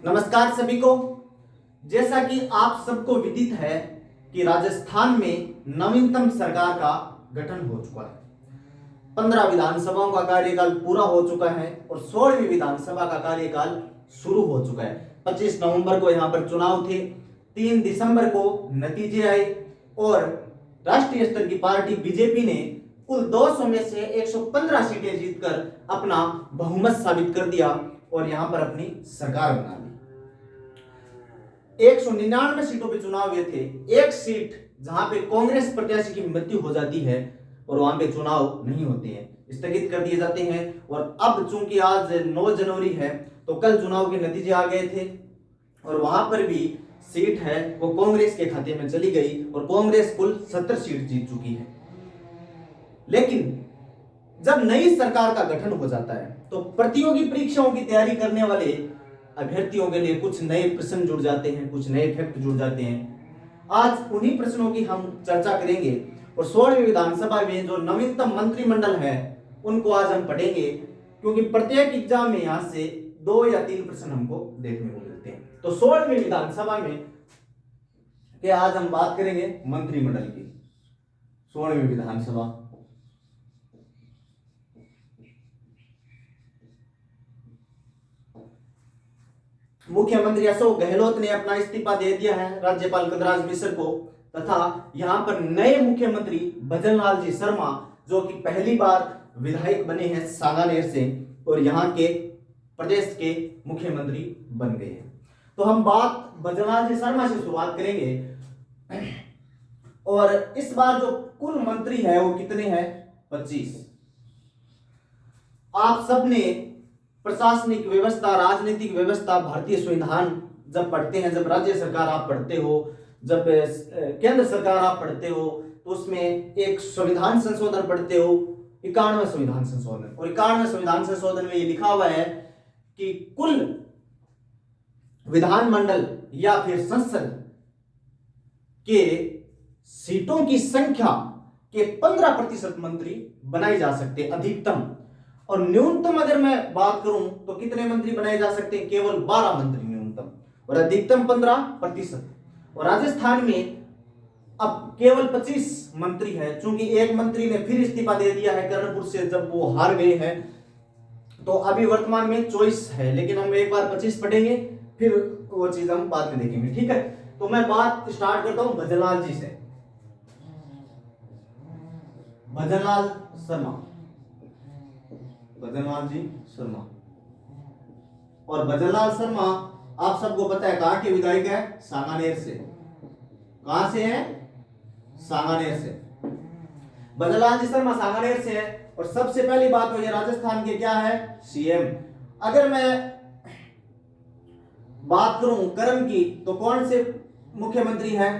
नमस्कार सभी को। जैसा कि आप सबको विदित है कि राजस्थान में नवीनतम सरकार का गठन हो चुका है। 15 विधानसभाओं का कार्यकाल पूरा हो चुका है और 16वीं विधानसभा का कार्यकाल शुरू हो चुका है। 25 नवंबर को यहाँ पर चुनाव थे, 3 दिसंबर को नतीजे आए और राष्ट्रीय स्तर की पार्टी बीजेपी ने कुल 200 में से 115 सीटें जीतकर अपना बहुमत साबित कर दिया और यहां पर अपनी सरकार बना ली। 199 सीटों पे चुनाव हुए थे। एक सीट जहां पे कांग्रेस प्रत्याशी की मृत्यु हो जाती है और वहां पे चुनाव नहीं होते हैं, स्थगित कर दिए जाते हैं। और अब चूंकि आज 9 जनवरी है तो कल चुनाव के नतीजे आ गए थे और वहां पर भी सीट है वो कांग्रेस के खाते में चली गई और कांग्रेस कुल 70 सीट जीत चुकी है। लेकिन जब नई सरकार का गठन हो जाता है तो प्रतियोगी परीक्षाओं की तैयारी करने वाले अभ्यर्थियों के लिए कुछ नए प्रश्न जुड़ जाते हैं, कुछ नए फैक्ट जुड़ जाते हैं। आज उन्हीं प्रश्नों की हम चर्चा करेंगे और 16वीं विधानसभा में जो नवीनतम मंत्रिमंडल है उनको आज हम पढ़ेंगे, क्योंकि प्रत्येक एग्जाम में यहां से 2 या 3 प्रश्न हमको देखने को मिलते हैं। तो 16वीं विधानसभा में के आज हम बात करेंगे मंत्रिमंडल की। 16वीं विधानसभा मुख्यमंत्री अशोक गहलोत ने अपना इस्तीफा दे दिया है राज्यपाल कलराज मिश्र को, तथा यहां पर नए मुख्यमंत्री भजनलाल जी शर्मा जो कि पहली बार विधायक बने हैं सांगानेर से और यहां के प्रदेश के मुख्यमंत्री बन गए हैं। तो हम बात भजनलाल जी शर्मा से शुरुआत करेंगे और इस बार जो कुल मंत्री है वो कितने हैं? 25। आप सबने प्रशासनिक व्यवस्था, राजनीतिक व्यवस्था, भारतीय संविधान जब पढ़ते हैं, जब राज्य सरकार आप पढ़ते हो, जब केंद्र सरकार आप पढ़ते हो तो उसमें एक संविधान संशोधन पढ़ते हो, 91वां संविधान संशोधन। और 91वें संविधान संशोधन में ये लिखा हुआ है कि कुल विधानमंडल या फिर संसद के सीटों की संख्या के 15% मंत्री बनाए जा सकते हैं अधिकतम, और न्यूनतम अगर मैं बात करूं तो कितने मंत्री बनाए जा सकते हैं? केवल 12 मंत्री न्यूनतम और अधिकतम 15%। और राजस्थान में अब केवल 25 मंत्री है, चूंकि एक मंत्री ने फिर इस्तीफा दे दिया है कर्णपुर से जब वो हार गए हैं, तो अभी वर्तमान में 24 है। लेकिन हम एक बार 25 पढ़ेंगे फिर वो चीज हम बाद में देखेंगे, ठीक है। तो मैं बात स्टार्ट करता हूं भजनलाल जी से। भजनलाल शर्मा, भजनलाल जी शर्मा। और भजनलाल शर्मा आप सबको पता है कहां के विधायक है? सांगानेर से। कहां से है? सांगानेर से। भजनलाल जी शर्मा सांगानेर से है। और सबसे पहली बात तो ये राजस्थान के क्या है? सीएम। अगर मैं बात करूं कर्म की तो कौन से मुख्यमंत्री है?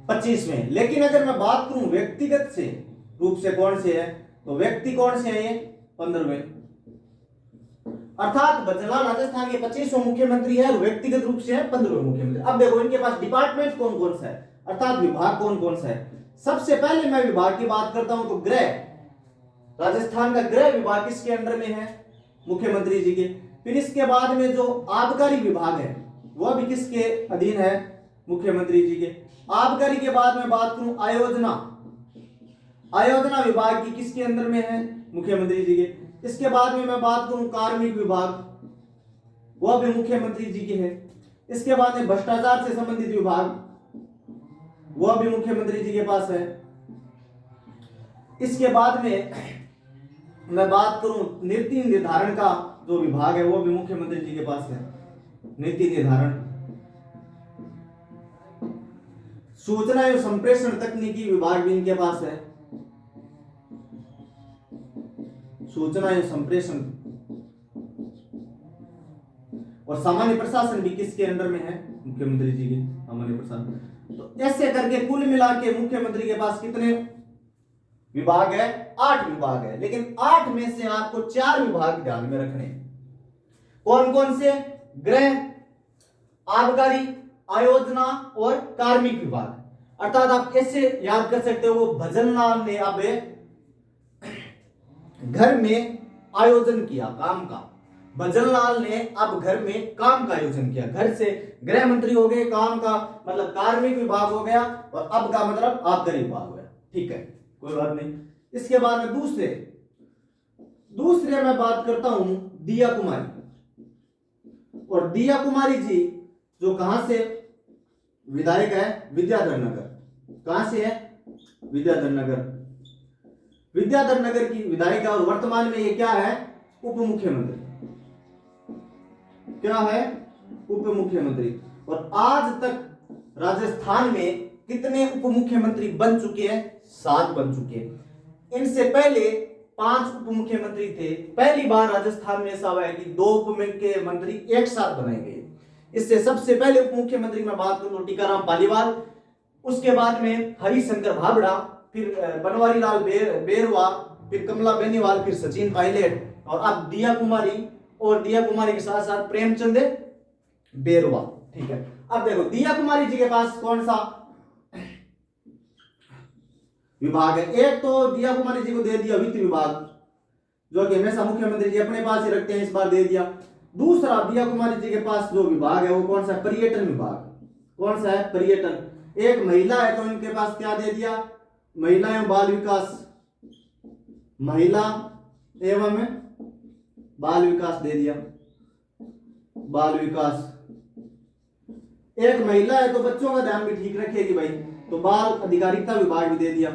25वें। लेकिन अगर मैं बात करूं व्यक्तिगत से रूप से कौन से है तो व्यक्ति कौन से हैं? ये 15वें। अर्थात भजनलाल राजस्थान के 25वें मुख्यमंत्री है और व्यक्तिगत रूप से है 15वें मुख्यमंत्री। अब देखो इनके पास डिपार्टमेंट कौन कौन सा है, अर्थात विभाग कौन कौन सा है। सबसे पहले मैं विभाग की बात करता हूं तो गृह, राजस्थान का गृह विभाग किसके अंडर में है? मुख्यमंत्री जी के। फिर इसके बाद में जो आबकारी विभाग है वह भी किसके अधीन है? मुख्यमंत्री जी के। आबकारी के बाद में बात करूं आयोजना, आयोजना विभाग की किसके अंदर में है? मुख्यमंत्री जी के। इसके बाद में मैं बात करूं कार्मिक विभाग, वह भी मुख्यमंत्री जी के है। इसके बाद में भ्रष्टाचार से संबंधित विभाग, वह भी मुख्यमंत्री जी के पास है। इसके बाद में मैं बात करूं नीति निर्धारण का जो विभाग है वो भी मुख्यमंत्री जी के पास है, नीति निर्धारण। सूचना एवं संप्रेषण तकनीकी विभाग भी इनके पास है, सूचना एवं संप्रेषण। और सामान्य प्रशासन भी किसके अंडर में है? मुख्यमंत्री जी के सामान्य प्रशासन। तो ऐसे करके कुल मिला के मुख्यमंत्री के पास कितने विभाग है? 8 विभाग है। लेकिन 8 में से आपको 4 विभाग ध्यान में रखने। कौन कौन से? गृह, आबकारी, आयोजना और कार्मिक विभाग। अर्थात आप कैसे याद कर सकते हो? भजनलाल ने अब घर में आयोजन किया काम का, भजनलाल ने अब घर में काम का आयोजन किया। घर से गृह मंत्री हो गए, काम का मतलब कार्मिक विभाग हो गया, और अब का मतलब आबकारी विभाग हो गया। ठीक है, कोई बात नहीं। इसके बाद में दूसरे मैं बात करता हूं दिया कुमारी। और दिया कुमारी जी जो कहां से विधायक है, विद्याधर नगर। कहां से है? विद्याधर नगर। विद्याधर नगर की विधायक है, और वर्तमान में ये क्या है? उप मुख्यमंत्री। क्या है? उप मुख्यमंत्री। और आज तक राजस्थान में कितने उप मुख्यमंत्री बन चुके हैं? 7 बन चुके हैं। इनसे पहले 5 उप मुख्यमंत्री थे। पहली बार राजस्थान में ऐसा हुआ है कि 2 उप मुख्यमंत्री एक साथ बनाए गए। इससे सबसे पहले उप मुख्यमंत्री में बात करूं तो टीकाराम पालीवाल, उसके बाद में हरिशंकर भाबड़ा, फिर बनवारी लाल बेरवा, फिर कमला बेनीवाल, फिर सचिन पायलट, और अब दिया कुमारी, और दिया कुमारी के साथ साथ प्रेमचंद बेरवा। ठीक है, अब देखो दिया कुमारी जी के पास कौन सा विभाग है? एक तो दिया कुमारी जी को दे दिया वित्त विभाग, जो कि हमेशा मुख्यमंत्री जी अपने पास ही रखते हैं, इस बार दे दिया। दूसरा दिया कुमारी जी के पास जो विभाग है वो कौन सा है? पर्यटन विभाग। कौन सा है? पर्यटन। एक महिला है तो इनके पास क्या दे दिया? महिला एवं बाल विकास। महिला एवं बाल विकास दे दिया, बाल विकास। एक महिला है तो बच्चों का ध्यान भी ठीक रखेगी भाई, तो बाल अधिकारिता विभाग भी दे दिया,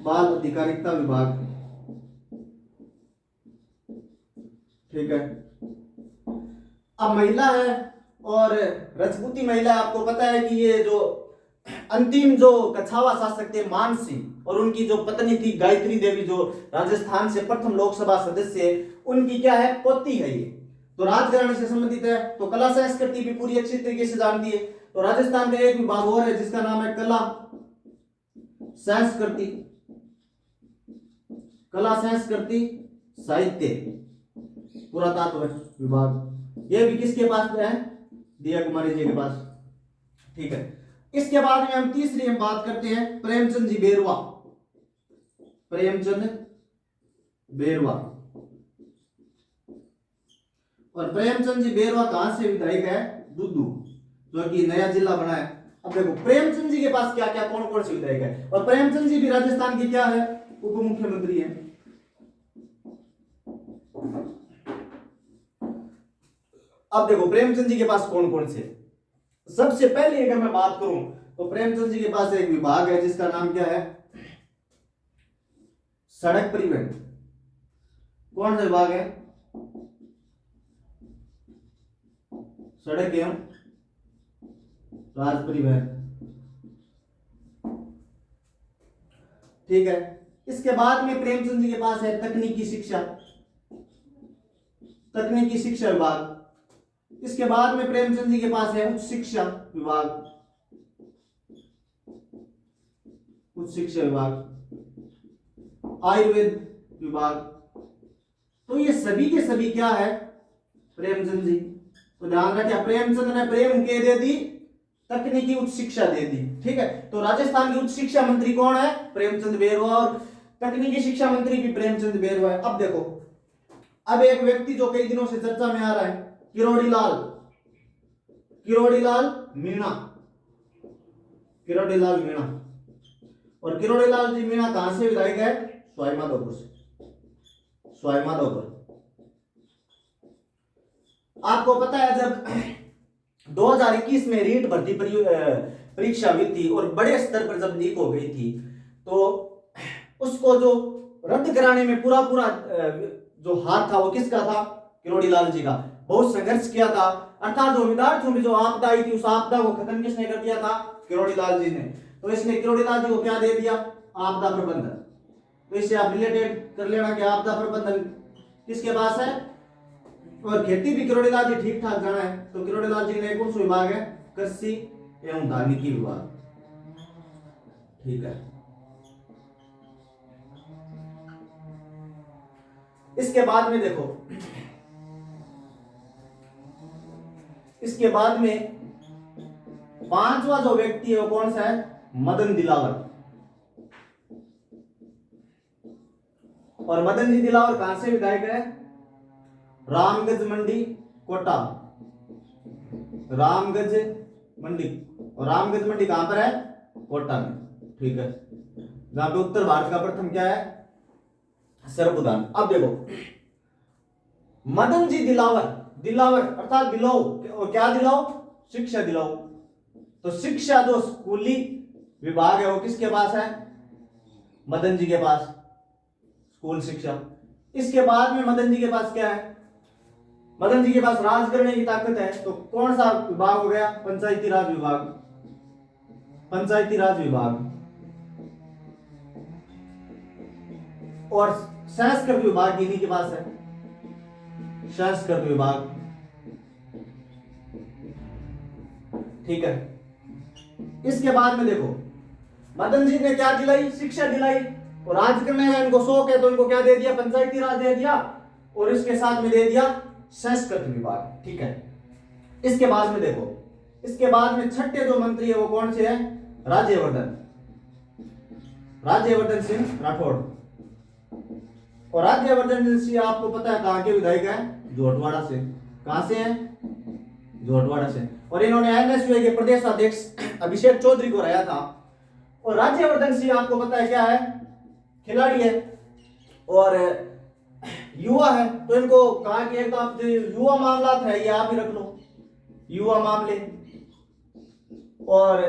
बाल अधिकारिता विभाग। ठीक है, अब महिला है और रजपूती महिला, आपको पता है कि ये जो अंतिम जो कछावा शासक थे मान सिंह, और उनकी जो पत्नी थी गायत्री देवी, जो राजस्थान से प्रथम लोकसभा सदस्य है, उनकी क्या है? पोती है ये, तो राजघराने से संबंधित है। तो कला संस्कृति भी पूरी अच्छी तरीके से जानती है। तो राजस्थान का एक विभाग और है जिसका नाम है कला संस्कृति, कला संस्कृति साहित्य पुरातत्व विभाग। ये भी किसके पास है? दिया कुमारी जी के पास। ठीक है, इसके बाद में हम तीसरी बात करते हैं प्रेमचंद जी बेरवा। प्रेमचंद बेरवा, और प्रेमचंद जी बेरवा कहां से विधायक है? दुदू, जो कि नया जिला बना है। अब देखो प्रेमचंद जी के पास क्या क्या कौन कौन से विधायक है, और प्रेमचंद जी भी राजस्थान के क्या है? उप मुख्यमंत्री है। अब देखो प्रेमचंद जी के पास कौन कौन से, सबसे पहले अगर मैं बात करूं तो प्रेमचंद जी के पास एक विभाग है जिसका नाम क्या है? सड़क परिवहन। कौन सा विभाग है? सड़क एवं राज परिवहन। ठीक है, इसके बाद में प्रेमचंद जी के पास है तकनीकी शिक्षा, तकनीकी शिक्षा विभाग। इसके बाद में प्रेमचंद जी के पास है उच्च शिक्षा विभाग, उच्च शिक्षा विभाग, आयुर्वेद विभाग। तो ये सभी के सभी क्या है? प्रेमचंद जी। तो ध्यान रखिए, प्रेमचंद ने प्रेम के दे दी, तकनीकी उच्च शिक्षा दे दी। ठीक है, तो राजस्थान के उच्च शिक्षा मंत्री कौन है? प्रेमचंद बेरवा, और तकनीकी शिक्षा मंत्री भी प्रेमचंद बेरवा है। अब देखो, अब एक व्यक्ति जो कई दिनों से चर्चा में आ रहा है, किरोड़ीलाल, किरोड़ीलाल मीणा, किरोड़ीलाल मीणा। और किरोड़ीलाल जी मीणा कहां से विधायक है? सवाई माधोपुर से, सवाई माधोपुर। आपको पता है जब 2021 में रीट भर्ती परीक्षा हुई थी और बड़े स्तर पर जब लीक हो गई थी, तो उसको जो रद्द कराने में पूरा पूरा जो हाथ था वो किसका था? किरोड़ीलाल जी का। बहुत संघर्ष किया था, अर्थात जो विद्यार्थियों में जो आपदा आई थी उस आपदा को खत्म किसने कर दिया था? किरोड़ीलाल जी ने। तो इसने किरोड़ीलाल जी को क्या दे दिया? आपदा प्रबंधन। तो इससे आप रिलेटेड कर लेना कि आपदा प्रबंधन किसके पास है। और खेती भी किरोड़ीलाल जी ठीक ठाक जाना है, तो किरोड़ीलाल जी ने कौन सा विभाग है? कृषि एवं धार्मिकी विभाग। ठीक है, इसके बाद में देखो, इसके बाद में पांचवा जो व्यक्ति है वो कौन सा है? मदन दिलावर। और मदन जी दिलावर कहां से विधायक है? रामगंज मंडी कोटा, रामगंज मंडी, और रामगंज मंडी कहां पर है? कोटा में, ठीक है। जहां पे उत्तर भारत का प्रथम क्या है? सर्पदान। अब देखो मदन जी दिलावर, दिलावर अर्थात दिलाओ, और क्या दिलाओ? शिक्षा दिलाओ। तो शिक्षा जो स्कूली विभाग है वो किसके पास है? मदन जी के पास, स्कूल शिक्षा। इसके बाद में मदन जी के पास क्या है? मदन जी के पास राज करने की ताकत है, तो कौन सा विभाग हो गया? पंचायती राज विभाग, पंचायती राज विभाग। और संस्कृत विभाग इन्हीं के पास है, संस्कृत विभाग, ठीक है। इसके बाद में देखो मदन जी ने क्या दिलाई? शिक्षा दिलाई। और राज करने का इनको शौक है, तो इनको क्या दे दिया? पंचायती राज दे दिया, और इसके साथ में दे दिया संस्कृत विभाग, ठीक है। इसके बाद में देखो, इसके बाद में छठे जो मंत्री है वो कौन से है? राज्यवर्धन, राज्यवर्धन सिंह राठौड़। और राज्यवर्धन सिंह आपको पता है कहां के विधायक है? जोटवाड़ा से। कहां से है? जोटवाड़ा से। और इन्होंने एनएसयूआई के प्रदेश अध्यक्ष अभिषेक चौधरी को हराया था। और राज्यवर्धन सिंह आपको पता है क्या है? खिलाड़ी है और युवा है, तो इनको कहा कि एक तो आप जो युवा मामला है ये आप ही रख लो, युवा मामले। और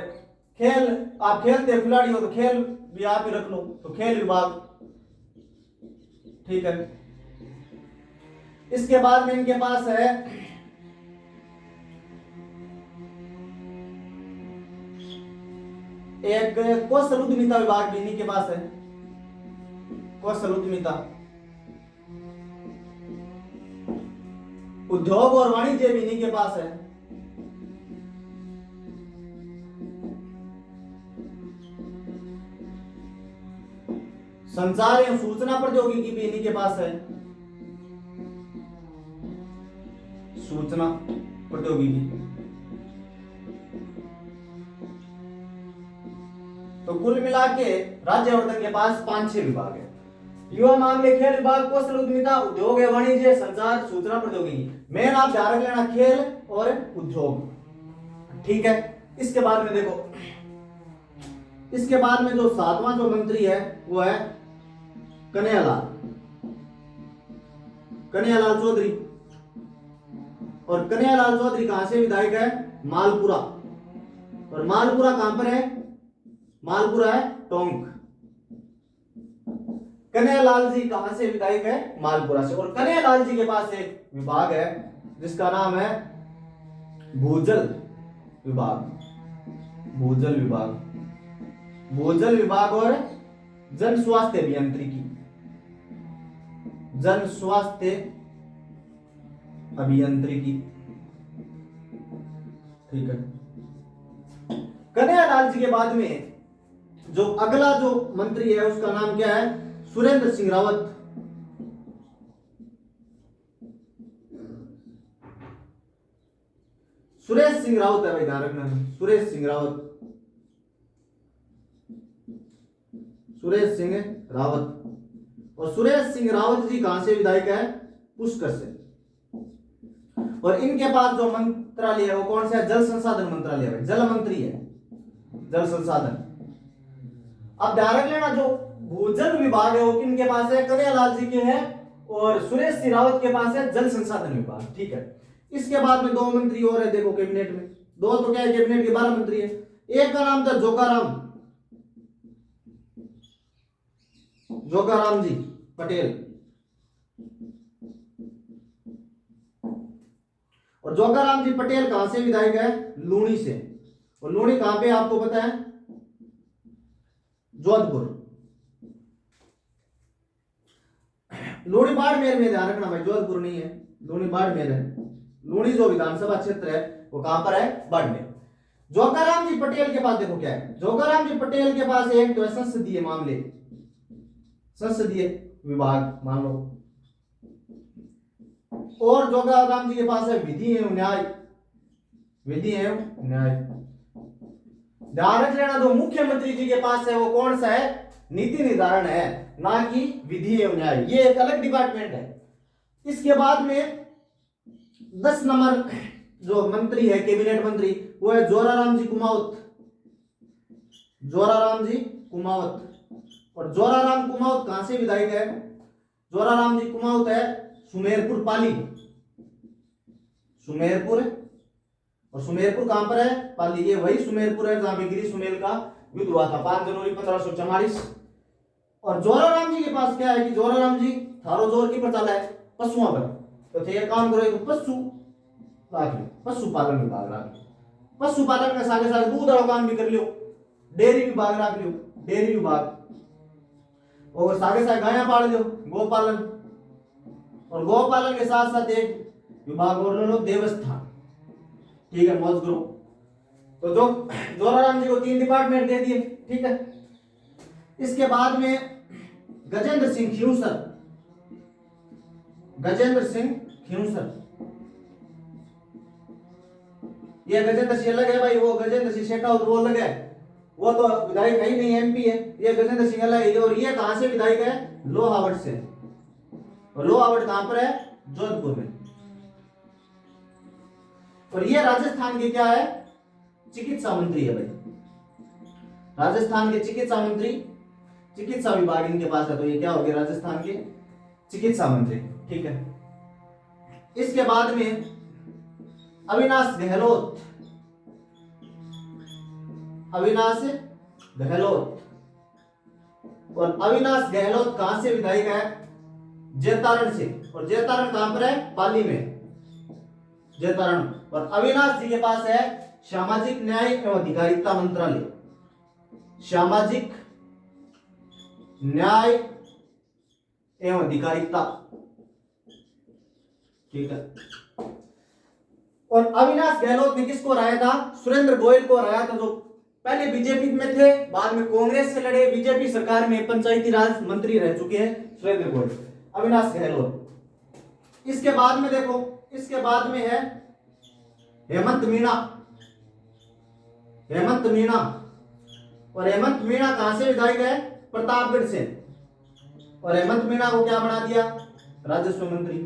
खेल, आप खेलते खिलाड़ी हो तो खेल भी आप ही रख लो, तो खेल विभाग, ठीक है। इसके बाद में इनके पास है एक कौशल उद्यमिता विभाग भी इन्हीं के पास है, कौशल उद्यमिता। उद्योग और वाणिज्य भी इन्हीं के पास है। संचार एवं सूचना प्रौद्योगिकी भी इन्हीं के पास है, सूचना प्रौद्योगिकी। तो कुल मिला के राज्यवर्धन के पास 5-6 विभाग है। युवा मामले, खेल विभाग, कौशल उद्यमिता, उद्योग एवं वाणिज्य, संचार, सूचना प्रौद्योगिकी। मेन आप ध्यान रख लेना खेल और उद्योग, ठीक है। इसके बाद में देखो, इसके बाद में जो 7वां जो मंत्री है वो है कन्हैयालाल, कन्हैयालाल चौधरी। और कन्हैयालाल चौधरी कहां से विधायक है? मालपुरा। और मालपुरा कहां पर है? मालपुरा है टोंक। कन्हैयालाल जी कहां से विधायक है? मालपुरा से। और कन्हैयालाल जी के पास एक विभाग है जिसका नाम है भूजल विभाग, भूजल विभाग, भूजल विभाग और जन स्वास्थ्य अभियांत्रिकी, जन स्वास्थ्य अभियांत्रिकी, ठीक है। कन्हैयालाल जी के बाद में जो अगला जो मंत्री है उसका नाम क्या है? सुरेंद्र सिंह रावत। सुरेश सिंह रावत है भाई, ध्यान रखना, सुरेश सिंह रावत, सुरेश सिंह रावत। और सुरेश सिंह रावत जी कहां से विधायक है? पुष्कर से। और इनके पास जो मंत्रालय है वो कौन सा है? जल संसाधन मंत्रालय है, जल मंत्री है, जल संसाधन। अब ध्यान रख लेना जो भूजल विभाग है वो किनके पास है? कन्हैयालाल जी के है। और सुरेश सिंह रावत के पास है जल संसाधन विभाग, ठीक है। इसके बाद में 2 मंत्री और है, देखो कैबिनेट में 2 तो क्या है, कैबिनेट के 12 मंत्री है। एक का नाम था जोगाराम, जोगाराम जी पटेल। और जोगाराम जी पटेल कहां से विधायक है? लूणी से। और लूणी कहां पे आपको पता है? जोधपुर। लूणी बाड़मेर में, ध्यान रखना भाई, जोधपुर नहीं है, लूणी बाड़मेर है। लूणी जो विधानसभा क्षेत्र है वो कहां पर है? बाड़मेर। जोगाराम जी पटेल के पास देखो क्या है, जोगाराम जी पटेल के पास एक तो संसदीय मामले, संसदीय विभाग मान लो। और जोगाराम जी के पास है विधि एवं न्याय, विधि एवं न्याय। ध्यान रख लेना जो मुख्यमंत्री जी के पास है वो कौन सा है? नीति निर्धारण है, ना कि विधि एवं न्याय, ये एक अलग डिपार्टमेंट है। इसके बाद में 10 नंबर जो मंत्री है कैबिनेट मंत्री वो है जोराराम जी कुमावत। जोराराम जी कुमावत। और जोराराम कुमावत कहां से विधायक है? जोराराम जी कुमावत है सुमेरपुर पाली। सुमेरपुर, और सुमेरपुर कहां पर है? पाली। ये वही सुमेरपुर है जहां पे गिरी सुमेल का युद्ध हुआ था 5 जनवरी 1544। और जोराराम जी के पास क्या है कि जोराराम जी थारो जोर की प्रचाल है पशुओं पर, तो थे काम करो एक पशु राख लो, पशुपालन विभाग राख लो। पशुपालन के साथ साथ दूध वाला काम भी कर लियो, डेयरी विभाग राख लियो, डेयरी विभाग। और सागे साथ गाया पाल लियो, गोपालन। और गोपालन के साथ साथ एक विभाग और ले लो देवस्थान। ठीक है, मौज करो। तो जो जोराराम जी को 3 डिपार्टमेंट दे दिए। ठीक है, इसके बाद में गजेंद्र सिंह खियूसर। गजेंद्र सिंह खियूसर, ये गजेंद्र सिंह अलग है भाई, वो गजेंद्र सिंह शेखावत वो अलग है, वो तो विधायक है ही नहीं, एमपी है। ये गजेंद्र सिंह अलग है। और ये कहां से विधायक है? लोहावट से। और लोहावट कहां पर है? जोधपुर में। और ये राजस्थान के क्या है? चिकित्सा मंत्री है भाई, राजस्थान के चिकित्सा मंत्री, चिकित्सा विभाग इनके पास है। तो ये क्या हो गया? राजस्थान के चिकित्सा मंत्री। ठीक है, इसके बाद में अविनाश गहलोत। अविनाश गहलोत। और अविनाश गहलोत कहां से विधायक है? जैतारण से। और जैतारण कहां पर है? पाली में, जैतारण। और अविनाश जी के पास है सामाजिक न्याय एवं अधिकारिता मंत्रालय। सामाजिक न्याय एवं अधिकारिता। ठीक है। और अविनाश गहलोत ने किसको हराया था? सुरेंद्र गोयल को हराया था, जो पहले बीजेपी में थे, बाद में कांग्रेस से लड़े, बीजेपी सरकार में पंचायती राज मंत्री रह चुके हैं सुरेंद्र गोयल, अविनाश गहलोत। इसके बाद में देखो, इसके बाद में है हेमंत मीणा। हेमंत मीणा। और हेमंत मीणा कहां से विधायक है? प्रतापगढ़ से। और हेमंत मीणा को क्या बना दिया? राजस्व मंत्री।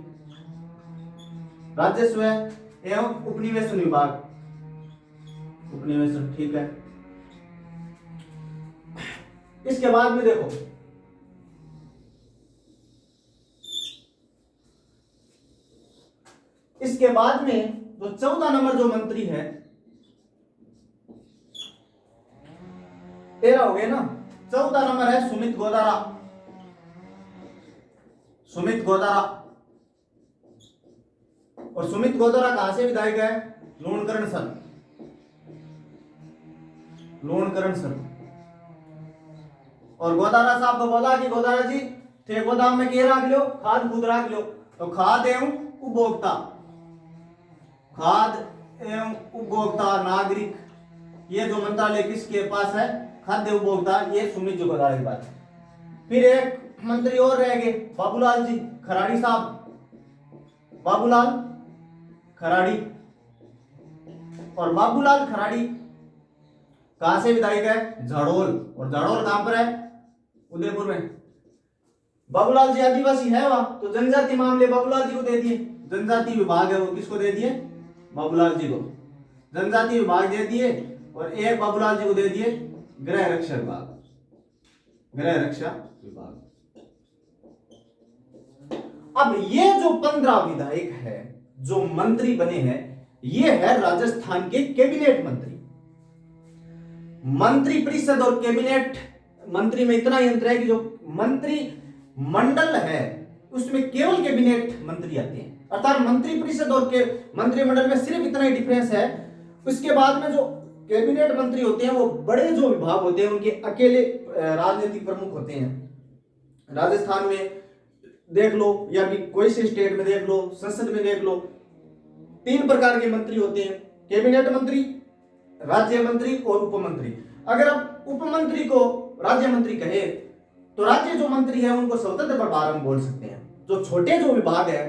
राजस्व एवं उपनिवेशन विभाग, उपनिवेशन। ठीक है, इसके बाद में देखो, इसके बाद में जो 14 नंबर जो मंत्री है, 13 हो गए ना, 14 नंबर है सुमित गोदारा। सुमित गोदारा। और सुमित गोदारा कहां से विधायक है? लूणकरण सन। लूणकरण सन। और गोदारा साहब को बोला कि गोदारा जी थे गोदाम में के रख लो, खाद खुद रख लो। तो खाद एवं उपभोक्ता, खाद एवं उपभोक्ता नागरिक, ये जो मंत्रालय किसके पास है? खाद्य उपभोक्ता, ये सुमित गोदारा की बात है। फिर एक मंत्री और रह गए, बाबूलाल जी खराड़ी साहब। बाबूलाल खराड़ी। और बाबूलाल खराड़ी कहां से विधायक है? झाड़ोल। और झाड़ोल कहां पर है? उदयपुर में। बाबूलाल जी आदिवासी है वहां, तो जनजाति मामले बाबूलाल जी को दे दिए। जनजाति विभाग है वो किसको दे दिए? बाबूलाल जी को जनजाति विभाग दे दिए। और एक बाबूलाल जी को दे दिए गृह रक्षा विभाग, गृह रक्षा विभाग। अब ये जो 15 विधायक है जो मंत्री बने हैं, ये है राजस्थान के कैबिनेट मंत्री। मंत्री परिषद और कैबिनेट मंत्री में इतना ही अंतर है कि जो मंत्री मंडल है उसमें केवल कैबिनेट मंत्री आते हैं, अर्थात मंत्री परिषद और मंत्रिमंडल में सिर्फ इतना ही डिफरेंस है। उसके बाद में जो कैबिनेट मंत्री होते हैं वो बड़े जो विभाग होते हैं उनके अकेले राजनीतिक प्रमुख होते हैं। राजस्थान में देख लो या भी कोई से स्टेट में देख लो, संसद में देख लो, 3 प्रकार के मंत्री होते हैं, कैबिनेट मंत्री, राज्य मंत्री और उपमंत्री। अगर आप उपमंत्री को राज्य मंत्री कहे तो राज्य जो मंत्री है उनको स्वतंत्र प्रभार हम बोल सकते हैं। जो छोटे जो विभाग है,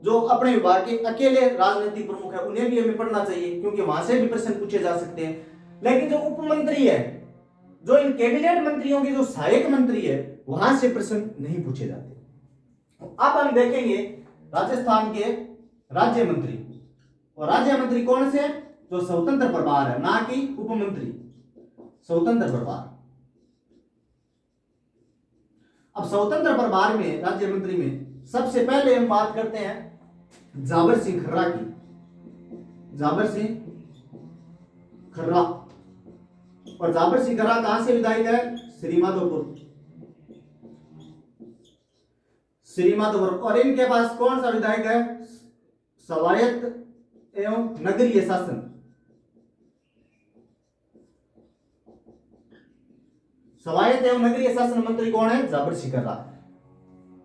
जो अपने विभाग के अकेले राजनीतिक प्रमुख है, उन्हें भी हमें पढ़ना चाहिए क्योंकि वहां से भी प्रश्न पूछे जा सकते हैं। लेकिन जो उपमंत्री है, जो इन कैबिनेट मंत्रियों की जो सहायक मंत्री है, वहां से प्रश्न नहीं पूछे जाते। अब हम देखेंगे राजस्थान के राज्य मंत्री। और राज्य मंत्री कौन से? जो स्वतंत्र प्रभार है, ना कि उपमंत्री, स्वतंत्र प्रभार। अब स्वतंत्र प्रभार में, राज्य मंत्री में सबसे पहले हम बात करते हैं जाबर सिंह खर्रा की। जाबर सिंह खर्रा, और जाबर सिंह खर्रा कहां से विधायक है? श्रीमाधोपुर, श्रीमाधोपुर। और इनके पास कौन सा विधायक है? स्वायत्त एवं नगरीय शासन, स्वायत्त एवं नगरीय शासन मंत्री कौन है? जाबर सिंह खर्रा।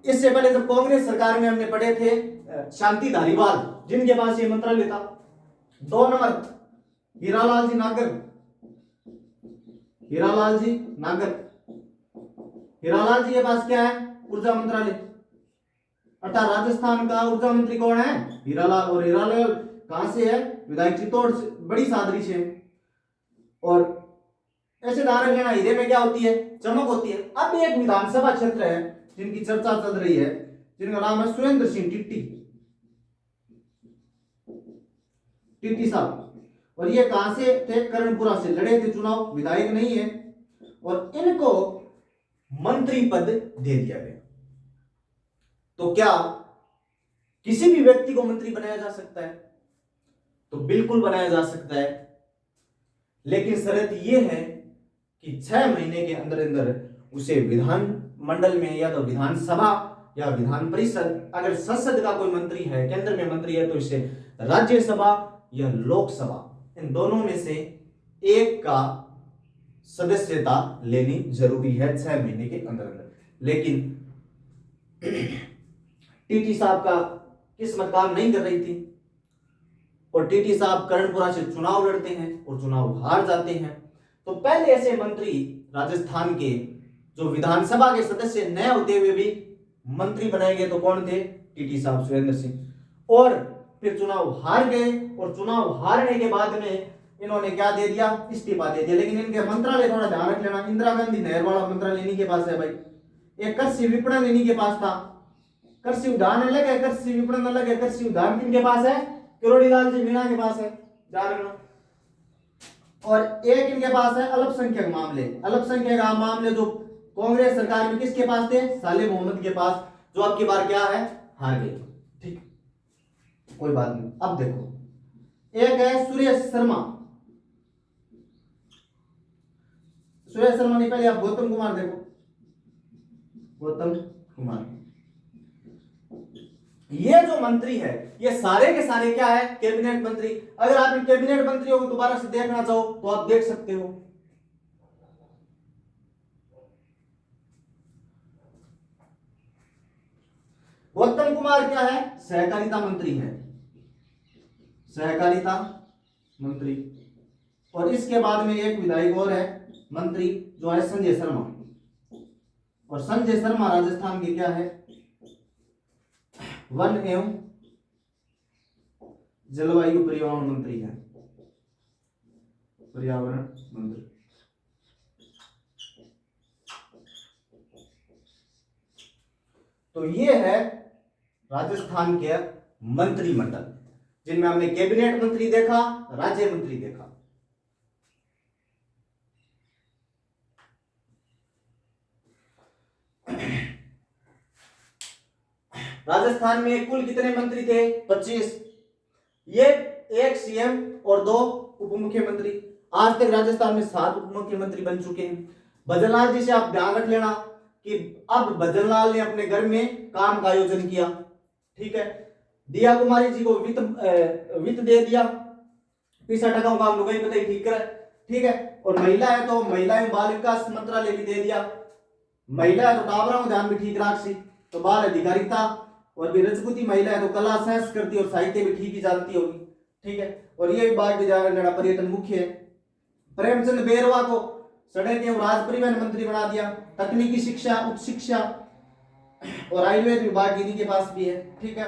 इससे पहले जब कांग्रेस सरकार में हमने पढ़े थे शांति धारीवाल, जिनके पास ये मंत्रालय था। 2 नंबर हीरालाल जी नागर, हीरालाल जी नागर। हीरालाल जी के पास क्या है? ऊर्जा मंत्रालय, अर्थात राजस्थान का ऊर्जा मंत्री कौन है? हीरालाल। और हीरालाल कहां से है? विधायक चित्तौड़ से, बड़ी सादरी से। और ऐसे ध्यान रखना, हीरे में क्या होती है? चमक होती है। अब एक विधानसभा क्षेत्र है जिनकी चर्चा चल रही है, जिनका नाम है सुरेंद्र सिंह टिट्टी, टिट्टी साहब। और ये कहां से थे? कर्णपुरा से लड़े थे चुनाव, विधायक नहीं है, और इनको मंत्री पद दे दिया गया। तो क्या किसी भी व्यक्ति को मंत्री बनाया जा सकता है? तो बिल्कुल बनाया जा सकता है, लेकिन शर्त यह है कि 6 महीने के अंदर अंदर उसे विधान मंडल में, या तो विधानसभा या विधान परिषद, अगर संसद का कोई मंत्री है, केंद्र में मंत्री है, तो इसे राज्यसभा या लोकसभा, इन दोनों में से एक का सदस्यता लेनी जरूरी है 6 महीने के अंदर अंदर। लेकिन टीटी साहब का किस्मत काम नहीं कर रही थी, और टीटी साहब कर्णपुरा से चुनाव लड़ते हैं और चुनाव हार जाते हैं। तो पहले ऐसे मंत्री राजस्थान के जो विधानसभा के सदस्य न होते हुए भी मंत्री बनाए गए, तो कौन थे? टीटी साहब, सुरेंद्र सिंह। और फिर चुनाव हार गए, और चुनाव हारने के बाद में इन्होंने क्या दे दिया? इस्तीफा दे दिया। लेकिन इनके मंत्रालय थोड़ा ध्यान रख लेना, इंदिरा गांधी नहर वाला मंत्रालय इन्हीं के पास है भाई। एक कृषि विपणन इन्हीं के पास था, कृषि उद्यान अलग है, कृषि विपणन अलग है। कृषि उद्यान किनके पास है? किरोड़ी लाल जी मीणा के पास है, ध्यान रखना। और एक इनके पास है अल्पसंख्यक मामले। अल्पसंख्यक मामले जो कांग्रेस सरकार में किसके पास थे? साले मोहम्मद के पास, जो अब की बार क्या है? हार गए। ठीक, कोई बात नहीं। अब देखो, एक है सुरेश शर्मा। सुरेश शर्मा नहीं, पहले आप गौतम कुमार देखो, गौतम कुमार। ये जो मंत्री है, ये सारे के सारे क्या है? कैबिनेट मंत्री। अगर आप इन कैबिनेट मंत्रियों को दोबारा से देखना चाहो तो आप देख सकते हो। गौतम कुमार क्या है? सहकारिता मंत्री है, सहकारिता मंत्री। और इसके बाद में एक विधायक और है मंत्री, जो है संजय शर्मा। और संजय शर्मा राजस्थान के क्या है? वन एवं जलवायु पर्यावरण मंत्री है, पर्यावरण मंत्री। तो ये है राजस्थान के मंत्रिमंडल, जिनमें हमने कैबिनेट मंत्री देखा, राज्य मंत्री देखा। राजस्थान में कुल कितने मंत्री थे? 25। ये एक सीएम और 2 उप मुख्यमंत्री। आज तक राजस्थान में 7 उप मुख्यमंत्री बन चुके हैं। भजनलाल जी से आप ध्यान रख लेना कि अब भजनलाल ने अपने घर में काम का आयोजन किया, ठीक है। दिया कुमारी जी को वित्त दे दिया, 20% का लुगाई बताई ठीक करे, ठीक है। और महिला है तो महिला एवं बाल विकास मंत्रालय भी दे दिया। महिला है तो टावरा को ध्यान भी ठीक राख सी, तो बाल अधिकारिता। और भी रजपूती महिला है तो कला संस्कृति और साहित्य भी ठीक ही जानती होगी, ठीक है। और ये विभाग भी जाएगा पर्यटन मुख्य है। प्रेमचंद बेरवा को सड़क एवं राज परिवहन मंत्री बना दिया। तकनीकी शिक्षा, उच्च शिक्षा और आयुर्वेद विभाग इन्हीं के पास भी है, ठीक है।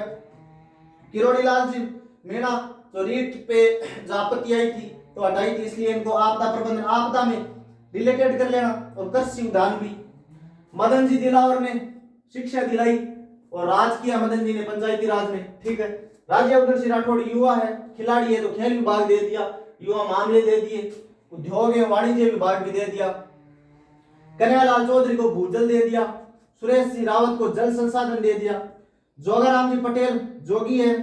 किरोड़ी लाल जी मीणा जो रीट पे आपत्ति आई थी तो हटाई थी, इसलिए इनको आपदा प्रबंधन, आपदा में रिलेटेड कर लेना। और कृषि उद्यान भी मदन जी दिलावर ने शिक्षा दिलाई और राज किया मदन जी ने पंचायती राज में, ठीक है। राज्यवर्धन सिंह राठौड़ युवा है, खिलाड़ी है, तो खेल विभाग दे दिया, युवा मामले दे दिए, उद्योग एवं वाणिज्य विभाग भी दे दिया, कन्हैयालाल चौधरी को भूजल दे दिया, सुरेश सिंह रावत को जल संसाधन दे दिया, जोगाराम जी पटेल जोगी है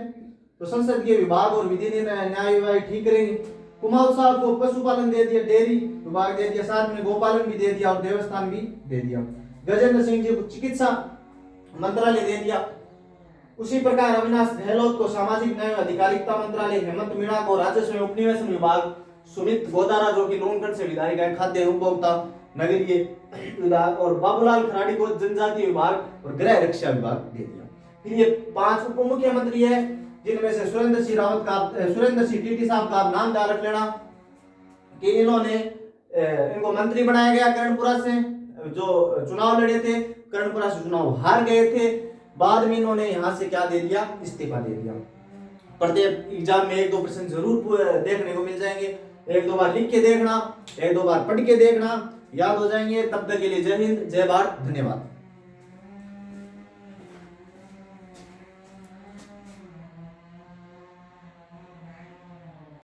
तो संसदीय विभाग और विधि न्याय विभाग ठीक करेंगे, कुमार साहब को पशुपालन दे दिया, डेयरी विभाग दे दिया, साथ में गोपालन भी दे दिया और देवस्थान भी दे दिया, गजेंद्र सिंह जी को चिकित्सा मंत्रालय दे दिया, उसी प्रकार अविनाश गहलोत को सामाजिक न्याय अधिकारिता मंत्रालय, हेमंत मीणा को राजस्व एवं उपनिवेशन विभाग, सुमित गोदारा जो कि लोनखंड से विधायक है, खाद्य उपभोक्ता नगरीय विभाग, और बाबूलाल खराड़ी को जनजातीय विभाग और गृह रक्षा विभाग दे दिया। फिर ये 5 उप मुख्यमंत्री है जिनमें से सुरेंद्र सिंह टीटी साहब का नाम याद रख लेना कि इन्होंने इनको मंत्री बनाया गया कर्णपुरा से, जो चुनाव लड़े थे कर्णपुरा से चुनाव हार गए थे, बाद में इन्होंने यहाँ से क्या दे दिया, इस्तीफा दे दिया। प्रत्येक एग्जाम में 1-2 प्रश्न जरूर देखने को मिल जाएंगे, 1-2 बार लिख के देखना, 1-2 बार पढ़ के देखना, याद हो जाएंगे। तब तक के लिए जय हिंद, जय भारत, धन्यवाद।